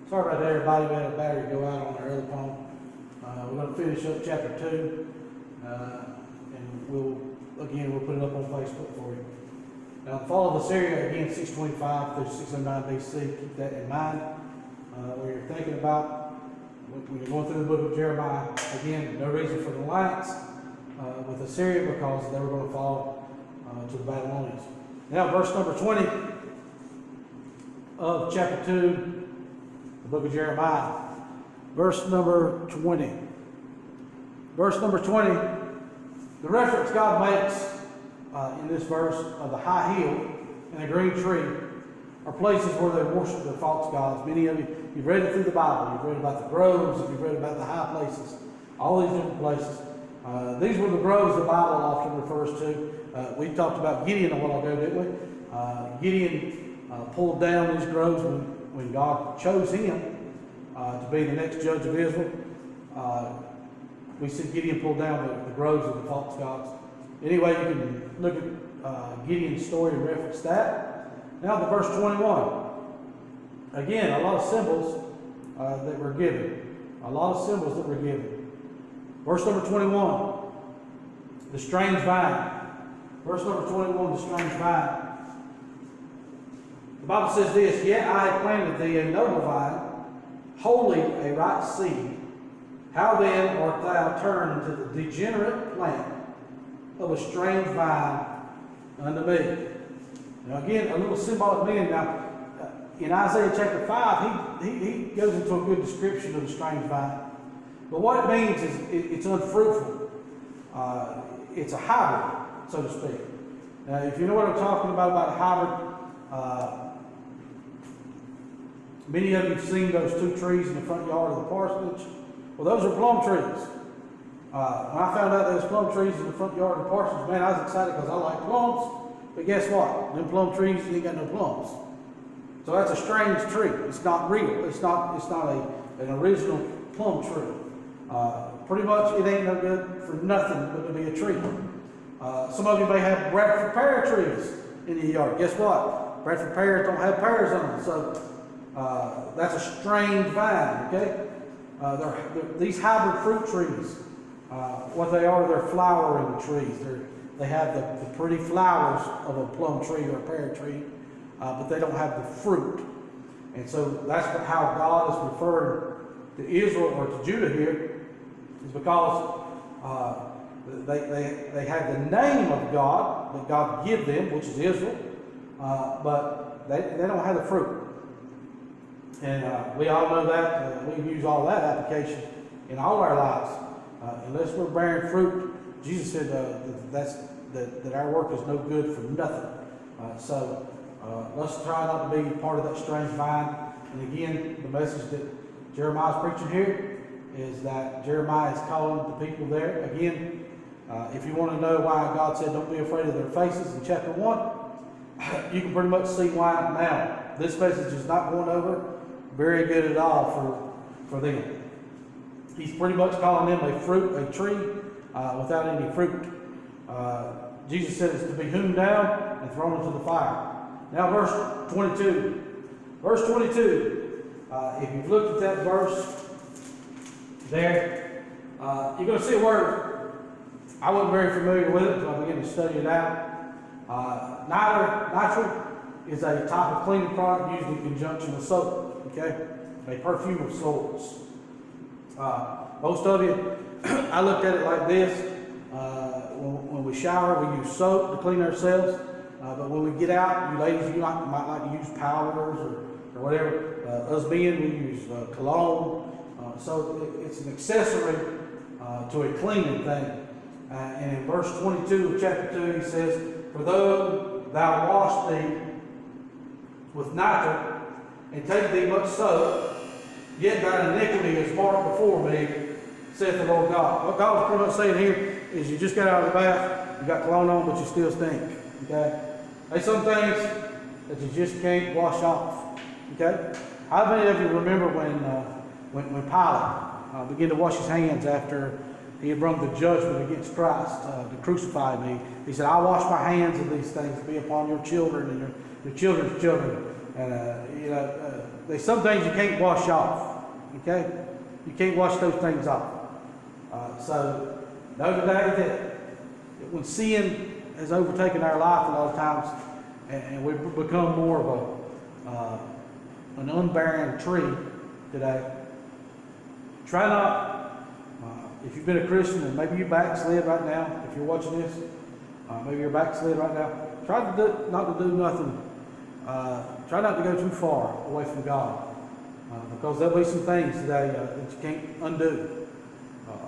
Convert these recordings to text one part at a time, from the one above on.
Sorry about that, everybody. We had a battery go out on our other phone. We're going to finish up chapter 2, and we'll put it up on Facebook for you. Now, the fall of Assyria, again, 625 through 609 BC. Keep that in mind when you're thinking about when you're going through the book of Jeremiah. Again, no reason for the alliance with Assyria because they were going to fall to the Babylonians. Now, verse number 20 of chapter 2. The book of Jeremiah, verse number 20. Verse number 20, the reference God makes in this verse of the high hill and the green tree are places where they worship the false gods. Many of you, you've read it through the Bible. You've read about the groves, and you've read about the high places, all these different places. These were the groves the Bible often refers to. We talked about Gideon a while ago, didn't we? Gideon pulled down these groves when God chose him to be the next judge of Israel. We see Gideon pull down the groves of the false gods. Anyway, you can look at Gideon's story and reference that. Now to verse 21. Again, a lot of symbols that were given. A lot of symbols that were given. Verse number 21, the strange vine. Verse number 21, the strange vine. The Bible says this, yet I have planted thee a noble vine, wholly a right seed. How then art thou turned into the degenerate plant of a strange vine unto me? Now again, a little symbolic meaning. Now, in Isaiah chapter 5, he goes into a good description of the strange vine. But what it means is it's unfruitful. It's a hybrid, so to speak. Now, if you know what I'm talking about a hybrid, many of you have seen those two trees in the front yard of the parsonage. Well, those are plum trees. When I found out there was plum trees in the front yard of the parsonage, man, I was excited because I like plums. But guess what? Them plum trees, you ain't got no plums. So that's a strange tree. It's not real. It's not an original plum tree. Pretty much it ain't no good for nothing but to be a tree. Some of you may have Bradford pear trees in your yard. Guess what? Bradford pears don't have pears on them. So that's a strange vine, okay? They're these hybrid fruit trees, what they are, they're flowering trees. They have the pretty flowers of a plum tree or a pear tree, but they don't have the fruit. And so that's how God is referring to Israel or to Judah here, is because they have the name of God that God give them, which is Israel, but they don't have the fruit. And we all know that. We use all that application in all our lives. Unless we're bearing fruit, Jesus said that our work is no good for nothing. So let's try not to be part of that strange vine. And again, the message that Jeremiah is preaching here is that Jeremiah is calling the people there. Again, if you want to know why God said don't be afraid of their faces in chapter 1, you can pretty much see why now. This message is not going over very good at all for them. He's pretty much calling them a tree without any fruit. Jesus said it's to be hewn down and thrown into the fire. Now verse 22. Verse 22, if you've looked at that verse there, you're going to see a word. I wasn't very familiar with it until I began to study it out. Nitrile is a type of cleaning product used in conjunction with soap. Okay, a perfume of sorts. Most of you, I looked at it like this. When we shower, we use soap to clean ourselves. But when we get out, you ladies, you might like to use powders or whatever. Us men, we use cologne. So it's an accessory to a cleaning thing. And in verse 22 of chapter 2, he says, for though thou wash thee with nitrile, and take thee much soap, yet thine iniquity is marked before me, saith the Lord God. What God was pretty much saying here is you just got out of the bath, you got cologne on, but you still stink. Okay? There's some things that you just can't wash off. Okay? How many of you remember when Pilate began to wash his hands after he had brought the judgment against Christ to crucify me? He said, I wash my hands of these things to be upon your children and your children's children. And there's some things you can't wash off. Okay, you can't wash those things off. So know today that when sin has overtaken our life a lot of times, and we've become more of an unbearing tree today, try not, if you've been a Christian and maybe you backslid right now, if you're watching this, maybe you're backslid right now, try not to do nothing, try not to go too far away from God, because there'll be some things today that you can't undo.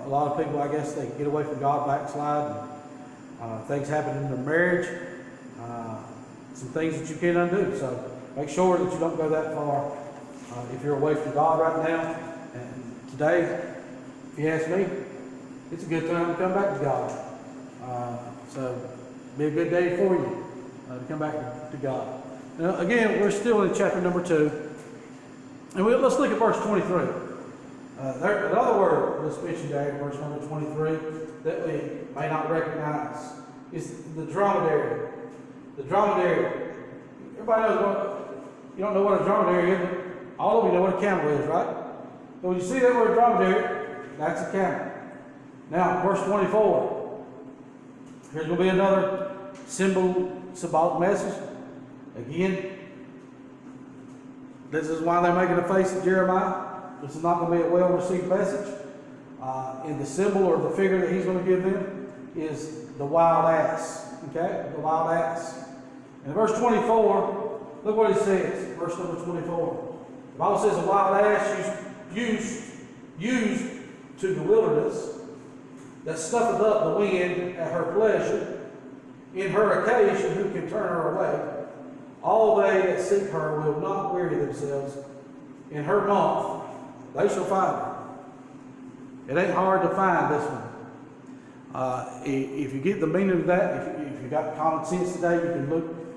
A lot of people, I guess, they get away from God, backslide, and things happen in their marriage, some things that you can't undo. So make sure that you don't go that far if you're away from God right now. And today, if you ask me, it's a good time to come back to God. So be a good day for you to come back to God. Now, again, we're still in chapter number 2, and let's look at verse 23. Another word that's mentioned there in verse number 23 that we may not recognize is the dromedary. The dromedary. Everybody knows you don't know what a dromedary is, but all of you know what a camel is, right? So when you see that word dromedary, that's a camel. Now, verse 24. Here's going to be another symbolic message. Again, this is why they're making a face at Jeremiah. This is not going to be a well-received message. And the symbol or the figure that he's going to give them is the wild ass. Okay? The wild ass. In verse 24, look what he says. Verse number 24. The Bible says a wild ass used to the wilderness that snuffeth up the wind at her pleasure. In her occasion, who can turn her away? All they that seek her will not weary themselves. In her month, they shall find her. It ain't hard to find this one. If you get the meaning of that, if you got common sense today,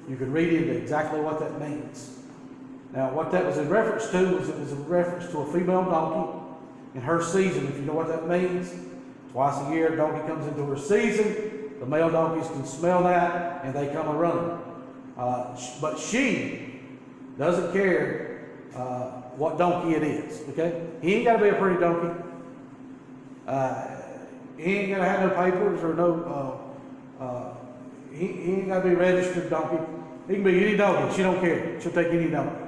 you can read into exactly what that means. Now, what that was in reference to was in reference to a female donkey in her season. If you know what that means, twice a year a donkey comes into her season. The male donkeys can smell that and they come a running. But she doesn't care what donkey it is, okay? He ain't got to be a pretty donkey. He ain't got to have no papers or no, he ain't got to be a registered donkey. He can be any donkey. She don't care. She'll take any donkey.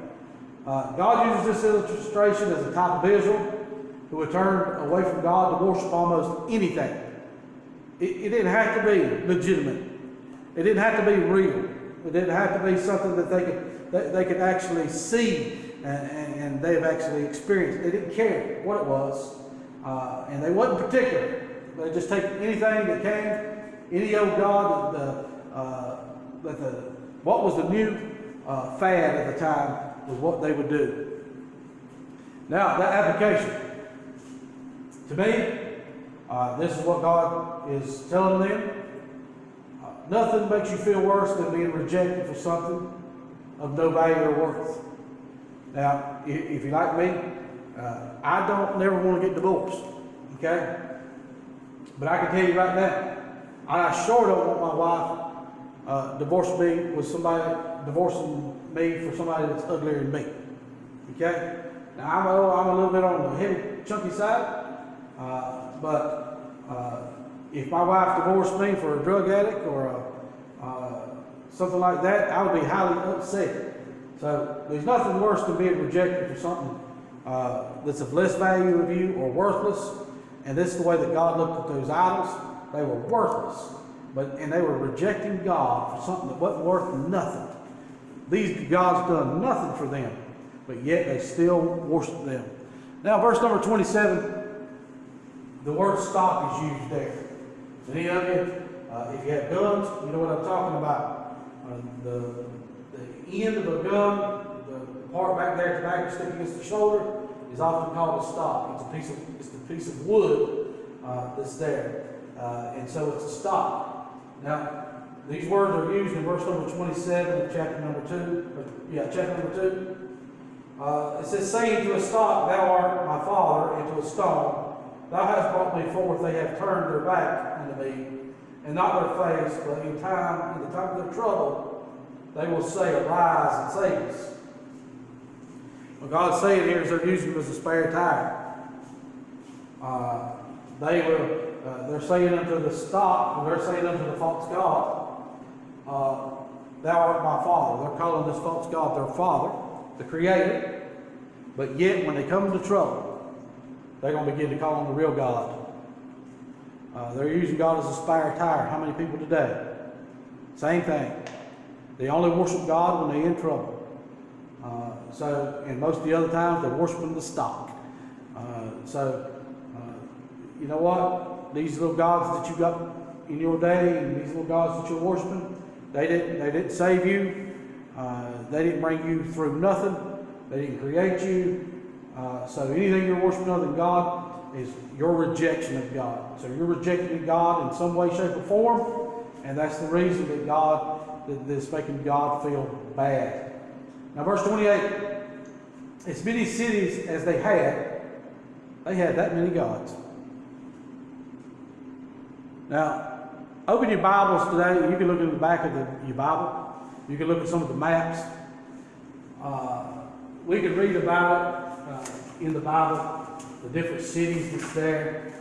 God uses this illustration as a type of Israel who had turned away from God to worship almost anything. It didn't have to be legitimate. It didn't have to be real. It didn't have to be something that they could actually see and they've actually experienced. They didn't care what it was, and they wasn't particular. They just take anything that came, any old god what was the new fad at the time was what they would do. Now that application, to me, this is what God is telling them. Nothing makes you feel worse than being rejected for something of no value or worth. Now, if you're like me, I don't never want to get divorced, okay? But I can tell you right now, I sure don't want my wife divorcing me for somebody that's uglier than me, okay? Now, I'm a little bit on the heavy, chunky side, but if my wife divorced me for a drug addict or something like that, I would be highly upset. So there's nothing worse than being rejected for something that's of less value of you or worthless. And this is the way that God looked at those idols. They were worthless, and they were rejecting God for something that wasn't worth nothing. These gods done nothing for them, but yet they still worship them. Now, verse number 27, the word stock is used there. Any of you, if you have guns, you know what I'm talking about. The end of a gun, the part back there at the back stick against the shoulder, is often called a stock. It's the piece of wood that's there, and so it's a stock. Now, these words are used in verse number 27 of chapter number 2. Chapter number 2. It says, saying to a stock, thou art my father, and to a stone, thou hast brought me forth. They have turned their back unto me, and not their face, but in the time of their trouble, they will say, arise and save us. What God's saying here is they're using them as a spare tire. They're saying unto the stock, or they're saying unto the false god, thou art my father. They're calling this false god their father, the creator. But yet, when they come into trouble, they're going to begin to call on the real God. They're using God as a spare tire. How many people today? Same thing. They only worship God when they're in trouble. And most of the other times, they're worshiping the stock. You know what? These little gods that you got in your day, and these little gods that you're worshiping, they didn't save you. They didn't bring you through nothing. They didn't create you. So anything you're worshiping other than God is your rejection of God. So you're rejecting God in some way, shape, or form, and that's the reason that's making God feel bad. Now, verse 28. As many cities as they had that many gods. Now, open your Bibles today. You can look in the back of your Bible. You can look at some of the maps. We can read about it in the Bible, the different cities that's there.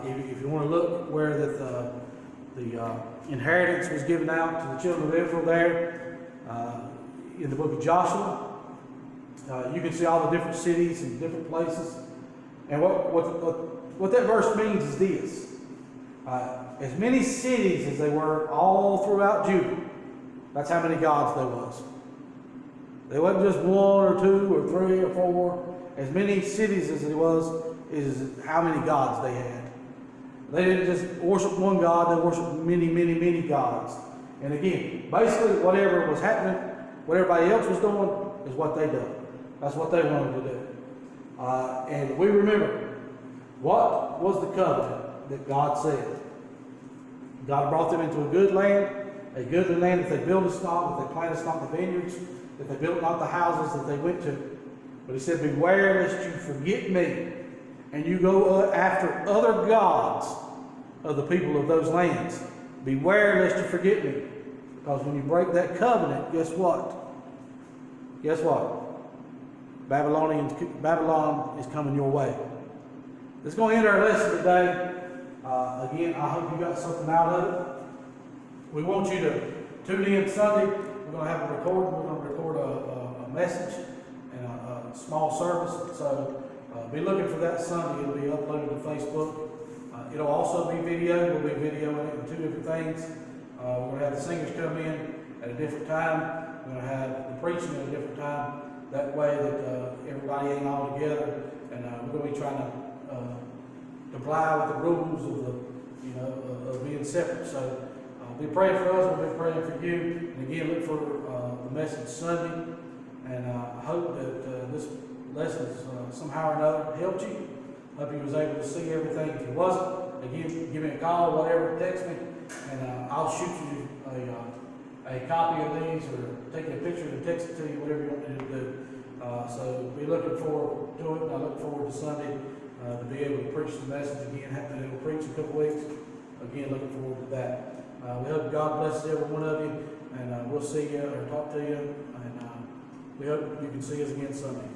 If you want to look where the inheritance was given out to the children of Israel there, in the book of Joshua, you can see all the different cities and different places. And what that verse means is this. As many cities as they were all throughout Judah, that's how many gods there was. There wasn't just one or two or three or four. As many cities as there was is how many gods they had. They didn't just worship one God, they worshiped many, many, many gods. And again, basically whatever was happening, what everybody else was doing, is what they did. That's what they wanted to do. And we remember, what was the covenant that God said? God brought them into a good land that they built us not, that they planted not the vineyards, that they built not the houses that they went to. But he said, beware lest you forget me, and you go after other gods of the people of those lands. Beware lest you forget me. Because when you break that covenant, guess what? Guess what? Babylon is coming your way. That's going to end our lesson today. Again, I hope you got something out of it. We want you to tune in Sunday. We're going to have a recording. We're going to record a message and a small service. So be looking for that Sunday. It'll be uploaded to Facebook. It'll also be video. We'll be videoing it in two different things. We're going to have the singers come in at a different time. We're going to have the preaching at a different time. That way that everybody ain't all together. And we're going to be trying to comply with the rules of being separate. So be praying for us. We'll be praying for you. And again, look for the message Sunday. And I hope that this lesson somehow or another helped you. Hope you was able to see everything. If it wasn't, again, give me a call or whatever, text me, and I'll shoot you a copy of these, or take a picture and text it to you, whatever you want me to do. So be looking forward to it, and I look forward to Sunday to be able to preach the message again. Haven't been able to preach in a couple weeks. Again, looking forward to that. We hope God blesses every one of you, and we'll see you or talk to you, and we hope you can see us again Sunday.